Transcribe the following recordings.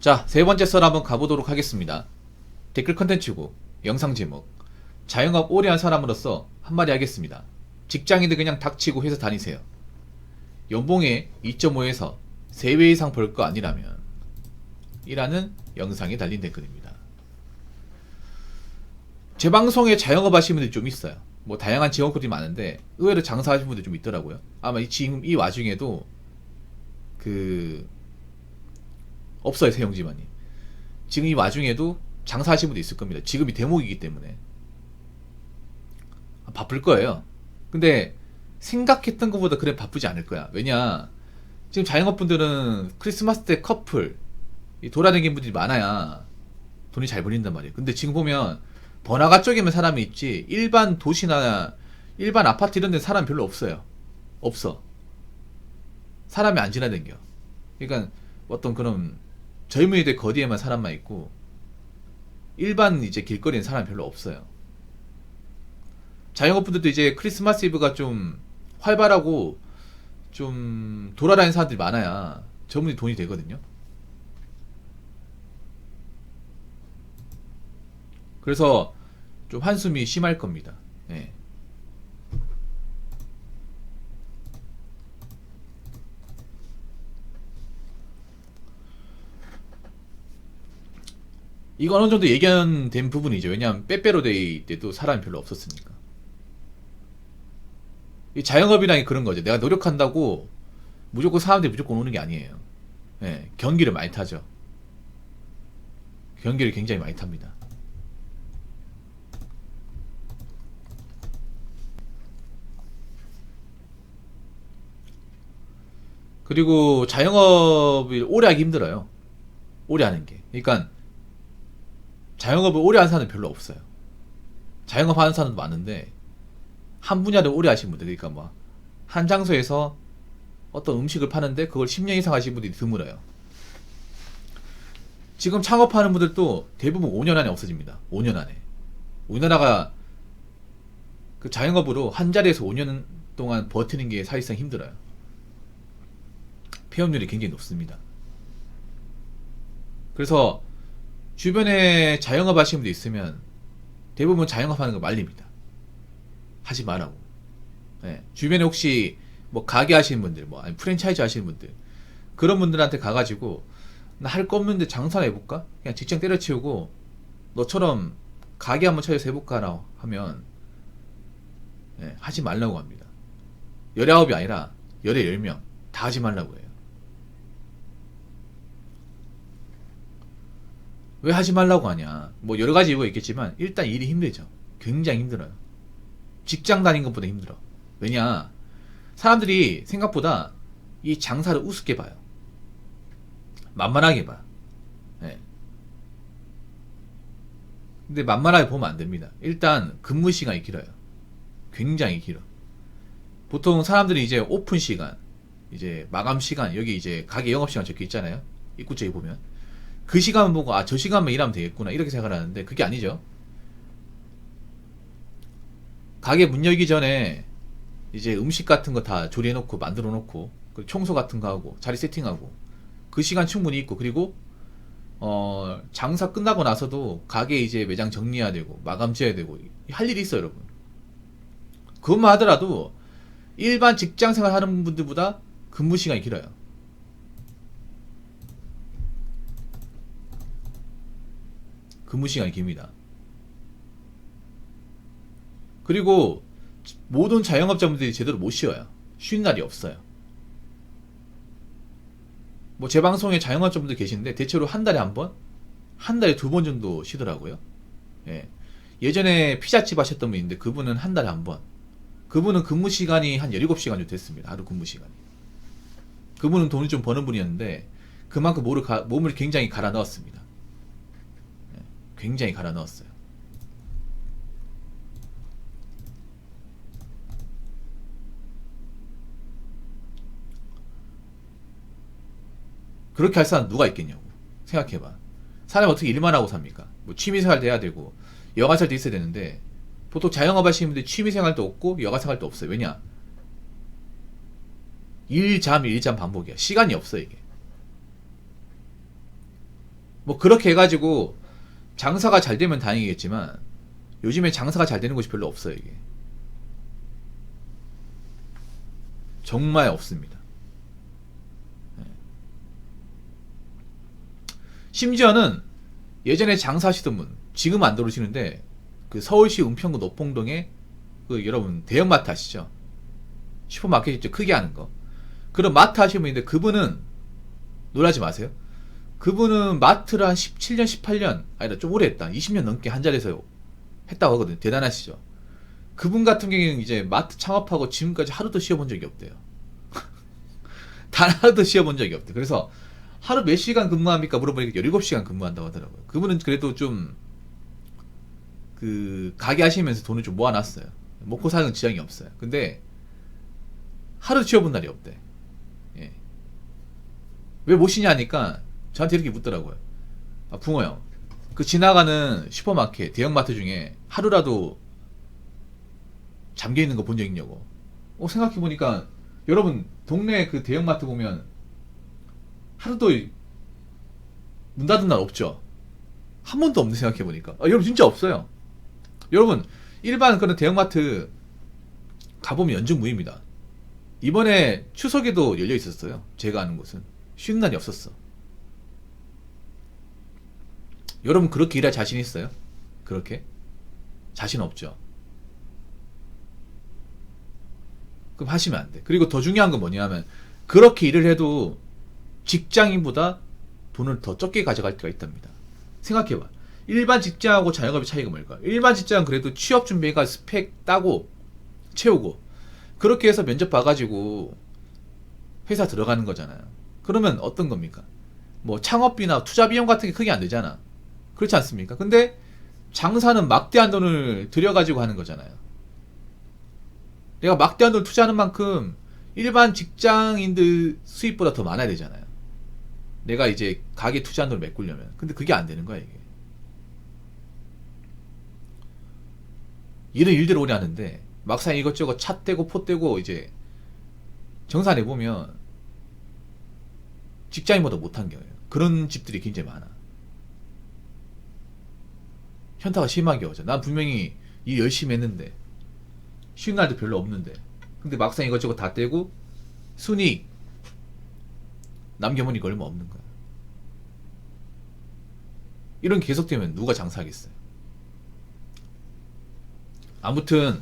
자, 세 번째 썰 한번 가보도록 하겠습니다. 댓글 컨텐츠고, 영상 제목. 자영업 오래 한 사람으로서 한마디 하겠습니다. 직장인들 그냥 닥치고 회사 다니세요. 연봉에 2.5에서 3배 이상 벌 거 아니라면 이라는 영상에 달린 댓글입니다. 제 방송에 자영업 하시는 분들이 좀 있어요. 뭐 다양한 직업들이 많은데 의외로 장사하시는 분들이 좀 있더라고요. 아마 지금 이 와중에도 없어요, 세용지만이. 지금 이 와중에도 장사하시는 분도 있을 겁니다. 지금이 대목이기 때문에 바쁠 거예요. 근데 생각했던 것보다 그래 바쁘지 않을 거야. 왜냐, 지금 자영업분들은 크리스마스 때 커플 돌아다니는 분들이 많아야 돈이 잘 벌린단 말이에요. 근데 지금 보면 번화가 쪽에만 사람이 있지 일반 도시나 일반 아파트 이런 데 사람 별로 없어요. 없어. 사람이 안 지나다녀. 그러니까 어떤 그런 젊은이들 거리에만 사람만 있고 일반 이제 길거리엔 사람 별로 없어요. 자영업분들도 이제 크리스마스 이브가 좀 활발하고 좀 돌아다니는 사람들이 많아야 저분이 돈이 되거든요. 그래서 좀 한숨이 심할 겁니다. 예. 이거 어느 정도 예견된 부분이죠. 왜냐하면 빼빼로데이 때도 사람이 별로 없었으니까. 이 자영업이라는 게 그런 거죠. 내가 노력한다고 무조건 사람들이 무조건 오는 게 아니에요. 예, 경기를 많이 타죠. 경기를 굉장히 많이 탑니다. 그리고 자영업을 오래 하기 힘들어요. 오래 하는 게. 그러니까 자영업을 오래 하는 사람은 별로 없어요. 자영업 하는 사람도 많은데 한 분야를 오래 하신 분들, 그러니까 뭐 한 장소에서 어떤 음식을 파는데 그걸 10년 이상 하신 분들이 드물어요. 지금 창업하는 분들도 대부분 5년 안에 없어집니다. 5년 안에. 우리나라가 그 자영업으로 한 자리에서 5년 동안 버티는 게 사실상 힘들어요. 폐업률이 굉장히 높습니다. 그래서 주변에 자영업 하시는 분들 있으면 대부분 자영업 하는 거 말립니다. 하지 말라고. 네. 주변에 혹시 뭐 가게 하시는 분들, 뭐 아니 프랜차이즈 하시는 분들, 그런 분들한테 가가지고 나 할 거 없는데 장사나 해볼까? 그냥 직장 때려치우고 너처럼 가게 한번 차려서 해볼까라 하면 네, 하지 말라고 합니다. 19이 아니라 10명 다 하지 말라고 해요. 왜 하지 말라고 하냐? 뭐 여러 가지 이유가 있겠지만 일단 일이 힘들죠. 굉장히 힘들어요. 직장 다닌 것보다 힘들어. 왜냐? 사람들이 생각보다 이 장사를 우습게 봐요. 만만하게 봐. 네. 근데 만만하게 보면 안 됩니다. 일단 근무 시간이 길어요. 굉장히 길어. 보통 사람들이 이제 오픈 시간, 이제 마감 시간, 여기 이제 가게 영업 시간 적혀 있잖아요. 입구 쪽에 보면. 그 시간 보고 아, 저 시간만 일하면 되겠구나 이렇게 생각을 하는데 그게 아니죠. 가게 문 열기 전에 이제 음식 같은 거 다 조리해 놓고 만들어 놓고 청소 같은 거 하고 자리 세팅하고 그 시간 충분히 있고, 그리고 장사 끝나고 나서도 가게 이제 매장 정리해야 되고 마감 지어야 되고 할 일이 있어요, 여러분. 그것만 하더라도 일반 직장 생활 하는 분들보다 근무 시간이 길어요. 근무 시간이 깁니다. 그리고 모든 자영업자분들이 제대로 못 쉬어요. 쉬는 날이 없어요. 뭐 제 방송에 자영업자분들 계시는데 대체로 한 달에 한 번, 한 달에 2번 정도 쉬더라고요. 예. 예전에 피자집 하셨던 분 있는데 그분은 한 달에 한 번. 그분은 근무 시간이 한 17시간 정도 됐습니다. 하루 근무 시간이. 그분은 돈을 좀 버는 분이었는데 그만큼 몸을 굉장히 갈아 넣었습니다. 예. 굉장히 갈아 넣었어요. 그렇게 할 사람 누가 있겠냐고. 생각해봐. 사람이 어떻게 일만 하고 삽니까? 뭐 취미생활도 해야 되고 여가생활도 있어야 되는데 보통 자영업 하시는 분들 취미생활도 없고 여가생활도 없어요. 왜냐? 일잠 일잠 반복이야. 시간이 없어 이게. 뭐 그렇게 해가지고 장사가 잘 되면 다행이겠지만 요즘에 장사가 잘 되는 곳이 별로 없어요. 이게 정말 없습니다. 심지어는 예전에 장사하시던 분 지금 안 들어오시는데 그 서울시 은평구 노봉동에 그 여러분 대형마트 아시죠? 슈퍼마켓 있죠, 크게 하는 거. 그런 마트 하시는 분인데 그분은 놀라지 마세요. 그분은 마트를 한 17년 18년 아니다 좀 오래 했다 20년 넘게 한 자리에서 했다고 하거든요. 대단하시죠. 그분 같은 경우에는 이제 마트 창업하고 지금까지 하루도 쉬어본 적이 없대요. 단 하루도 쉬어본 적이 없대요. 그래서 하루 몇 시간 근무합니까 물어보니까 17시간 근무한다고 하더라고요. 그분은 그래도 좀 그 가게 하시면서 돈을 좀 모아놨어요. 먹고 사는 지장이 없어요. 근데 하루 쉬어본 날이 없대. 예. 왜 못 쉬냐 하니까 저한테 이렇게 묻더라고요. 아, 붕어 형, 그 지나가는 슈퍼마켓 대형마트 중에 하루라도 잠겨있는 거 본 적 있냐고. 생각해보니까 여러분 동네 그 대형마트 보면 하루도 문 닫은 날 없죠. 한 번도 없는 생각해보니까. 여러분 진짜 없어요. 여러분 일반 그런 대형마트 가보면 연중무휴입니다. 이번에 추석에도 열려 있었어요. 제가 아는 곳은 쉬는 날이 없었어. 여러분 그렇게 일할 자신 있어요? 그렇게? 자신 없죠. 그럼 하시면 안 돼. 그리고 더 중요한 건 뭐냐면 그렇게 일을 해도 직장인보다 돈을 더 적게 가져갈 때가 있답니다. 생각해봐. 일반 직장하고 자영업의 차이가 뭘까? 일반 직장은 그래도 취업 준비가 스펙 따고 채우고 그렇게 해서 면접 봐가지고 회사 들어가는 거잖아요. 그러면 어떤 겁니까? 뭐 창업비나 투자 비용 같은 게 크게 안 되잖아. 그렇지 않습니까? 근데 장사는 막대한 돈을 들여가지고 하는 거잖아요. 내가 막대한 돈을 투자하는 만큼 일반 직장인들 수입보다 더 많아야 되잖아요. 내가 이제 가게 투자한 돈을 메꾸려면. 근데 그게 안 되는 거야 이게. 일은 일대로 오래 하는데 막상 이것저것 차 떼고 포 떼고 이제 정산해 보면 직장인보다 못한 거예요. 그런 집들이 굉장히 많아. 현타가 심하게 오죠. 난 분명히 일 열심히 했는데 쉬는 날도 별로 없는데 근데 막상 이것저것 다 떼고 순이익 남겨보니까 얼마 없는 거야. 이런 게 계속되면 누가 장사하겠어요. 아무튼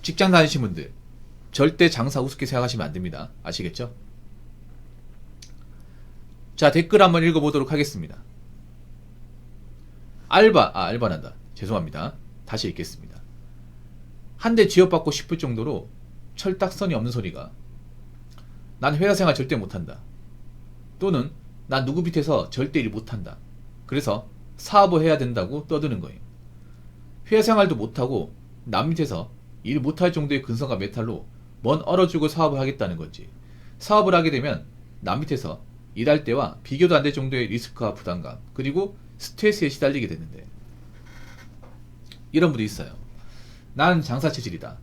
직장 다니시는 분들 절대 장사 우습게 생각하시면 안 됩니다. 아시겠죠? 자, 댓글 한번 읽어보도록 하겠습니다. 알바난다. 죄송합니다. 다시 읽겠습니다. 한 대 지업받고 싶을 정도로 철딱선이 없는 소리가 난 회사 생활 절대 못한다. 또는 난 누구 밑에서 절대 일 못한다. 그래서 사업을 해야 된다고 떠드는 거예요. 회사 생활도 못하고 남 밑에서 일 못할 정도의 근성과 메탈로 먼 얼어주고 사업을 하겠다는 거지. 사업을 하게 되면 남 밑에서 일할 때와 비교도 안 될 정도의 리스크와 부담감 그리고 스트레스에 시달리게 되는데 이런 분이 있어요. 나는 장사 체질이다.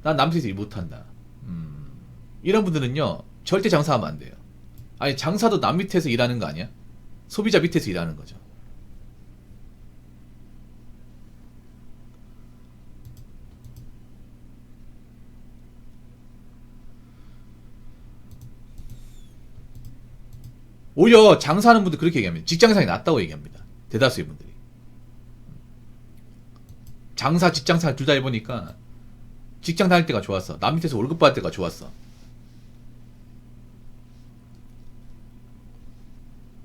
난 남 밑에서 일 못한다. 이런 분들은요 절대 장사하면 안 돼요. 아니 장사도 남 밑에서 일하는 거 아니야? 소비자 밑에서 일하는 거죠. 오히려 장사하는 분들 그렇게 얘기합니다. 직장생활이 낫다고 얘기합니다. 대다수의 분들이. 장사, 직장생활 둘 다 해보니까 직장 다닐 때가 좋았어. 남 밑에서 월급 받을 때가 좋았어.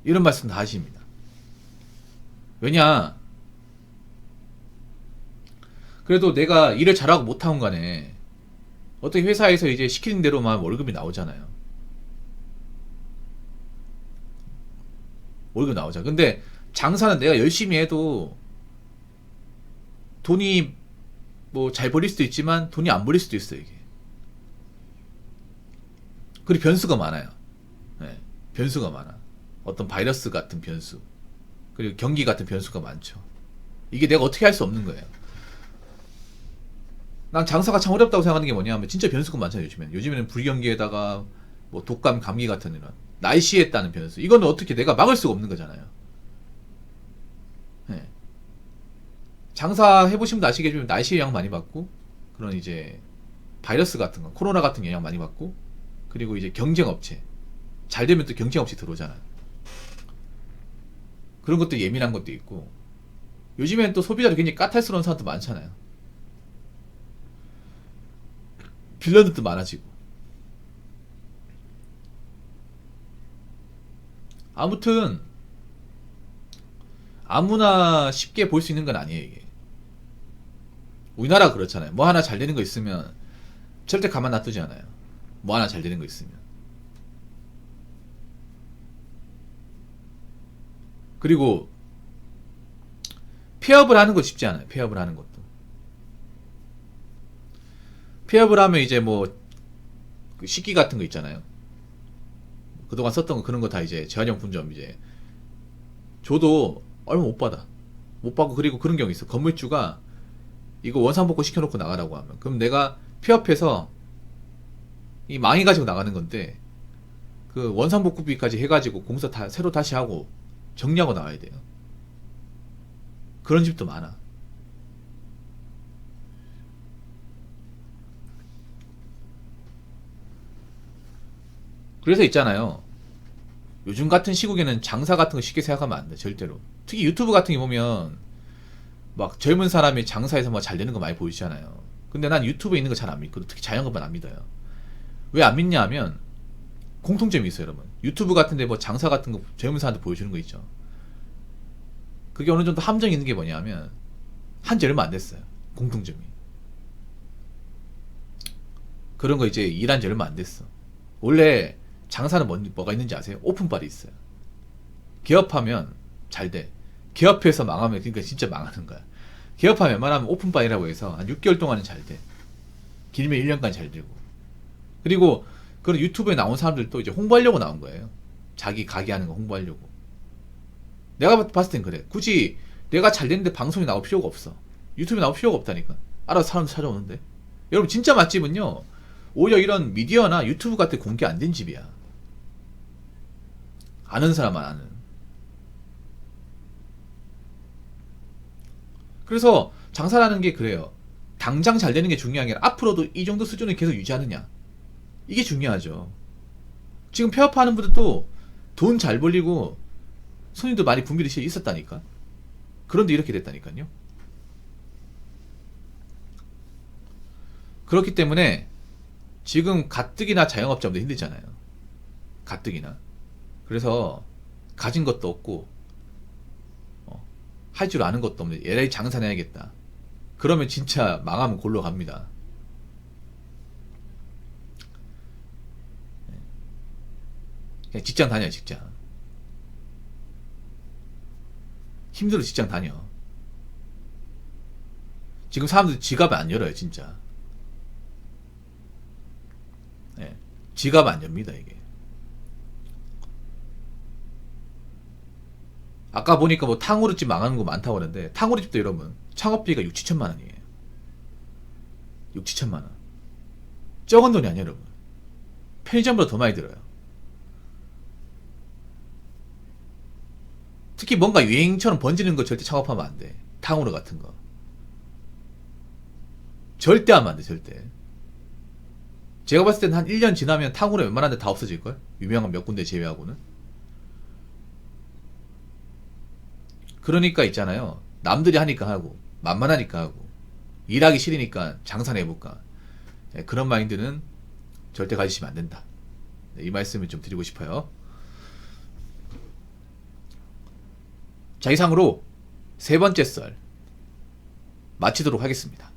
이런 말씀 다 하십니다. 왜냐? 그래도 내가 일을 잘하고 못하건 간에 어떻게 회사에서 이제 시키는 대로만 월급이 나오잖아요. 월급 나오잖아. 근데 장사는 내가 열심히 해도 돈이 뭐 잘 벌릴 수도 있지만 돈이 안 벌릴 수도 있어요, 이게. 그리고 변수가 많아요. 네, 변수가 많아. 어떤 바이러스 같은 변수. 그리고 경기 같은 변수가 많죠. 이게 내가 어떻게 할 수 없는 거예요. 난 장사가 참 어렵다고 생각하는 게 뭐냐 하면 진짜 변수가 많잖아요, 요즘에는. 요즘에는 불경기에다가 뭐 독감, 감기 같은 이런 날씨에 따른 변수. 이거는 어떻게 내가 막을 수가 없는 거잖아요. 장사 해보시면 아시겠지만 날씨 영향 많이 받고, 그런 이제 바이러스 같은 거, 코로나 같은 영향 많이 받고, 그리고 이제 경쟁업체, 잘 되면 또 경쟁업체 들어오잖아요. 그런 것도 예민한 것도 있고, 요즘엔 또 소비자도 굉장히 까탈스러운 사람도 많잖아요. 빌런들도 많아지고. 아무튼 아무나 쉽게 볼 수 있는 건 아니에요, 이게. 우리나라 그렇잖아요. 뭐 하나 잘 되는 거 있으면 절대 가만 놔두지 않아요. 뭐 하나 잘 되는 거 있으면. 그리고 폐업을 하는 거 쉽지 않아요. 폐업을 하는 것도. 폐업을 하면 이제 뭐 식기 같은 거 있잖아요. 그동안 썼던 거, 그런 거 다 이제 재활용품점 이제 줘도 얼마 못 받아. 못 받고, 그리고 그런 경우 있어. 건물주가 이거 원상복구 시켜놓고 나가라고 하면, 그럼 내가 폐업해서 이 망해가지고 나가는 건데, 그 원상복구비까지 해가지고 공사 다 새로 다시 하고 정리하고 나와야 돼요. 그런 집도 많아. 그래서 있잖아요, 요즘 같은 시국에는 장사 같은 거 쉽게 생각하면 안 돼, 절대로. 특히 유튜브 같은 게 보면 막 젊은 사람이 장사해서 막 잘 되는 거 많이 보이잖아요. 근데 난 유튜브에 있는 거 잘 안 믿거든. 특히 자영업은 안 믿어요. 왜 안 믿냐 하면 공통점이 있어요, 여러분. 유튜브 같은데 뭐 장사 같은 거 젊은 사람한테 보여주는 거 있죠. 그게 어느 정도 함정이 있는 게 뭐냐면, 한지 얼마 안 됐어요, 공통점이. 그런 거 이제 일한 지 얼마 안 됐어. 원래 장사는 뭐가 있는지 아세요? 오픈빨이 있어요. 개업하면 잘 돼. 개업해서 망하면, 그러니까 진짜 망하는 거야. 개업하면 웬만하면 오픈빨이라고 해서 한 6개월 동안은 잘 돼. 길면 1년간 잘 되고. 그리고 그런 유튜브에 나온 사람들도 이제 홍보하려고 나온 거예요. 자기 가게 하는 거 홍보하려고. 내가 봤을 땐 그래. 굳이 내가 잘 됐는데 방송에 나올 필요가 없어. 유튜브에 나올 필요가 없다니까. 알아서 사람 찾아오는데. 여러분, 진짜 맛집은요, 오히려 이런 미디어나 유튜브 같은 공개 안 된 집이야. 아는 사람만 아는. 그래서 장사라는 게 그래요. 당장 잘 되는 게 중요한 게 아니라 앞으로도 이 정도 수준을 계속 유지하느냐, 이게 중요하죠. 지금 폐업하는 분들도 돈 잘 벌리고 손님도 많이 붐비듯이 있었다니까. 그런데 이렇게 됐다니까요. 그렇기 때문에 지금 가뜩이나 자영업자분들 힘들잖아요. 가뜩이나. 그래서 가진 것도 없고 할 줄 아는 것도 없는데 LA 장사내야겠다. 그러면 진짜 망하면 골로 갑니다. 그냥 직장 다녀요, 직장. 힘들어, 직장 다녀. 지금 사람들 지갑을 안 열어요, 진짜. 네. 지갑 안 엽니다, 이게. 아까 보니까 뭐 탕후루집 망하는 거 많다고 하는데, 탕후루집도 여러분 창업비가 6, 7천만 원이에요. 6, 7천만 원. 적은 돈이 아니에요, 여러분. 편의점보다 더 많이 들어요. 특히 뭔가 유행처럼 번지는 거 절대 창업하면 안 돼. 탕후루 같은 거. 절대 하면 안 돼, 절대. 제가 봤을 때는 한 1년 지나면 탕후루 웬만한 데 다 없어질걸? 유명한 몇 군데 제외하고는. 그러니까 있잖아요, 남들이 하니까 하고, 만만하니까 하고, 일하기 싫으니까 장사나 해볼까. 네, 그런 마인드는 절대 가지시면 안 된다. 네, 이 말씀을 좀 드리고 싶어요. 자, 이상으로 세 번째 썰 마치도록 하겠습니다.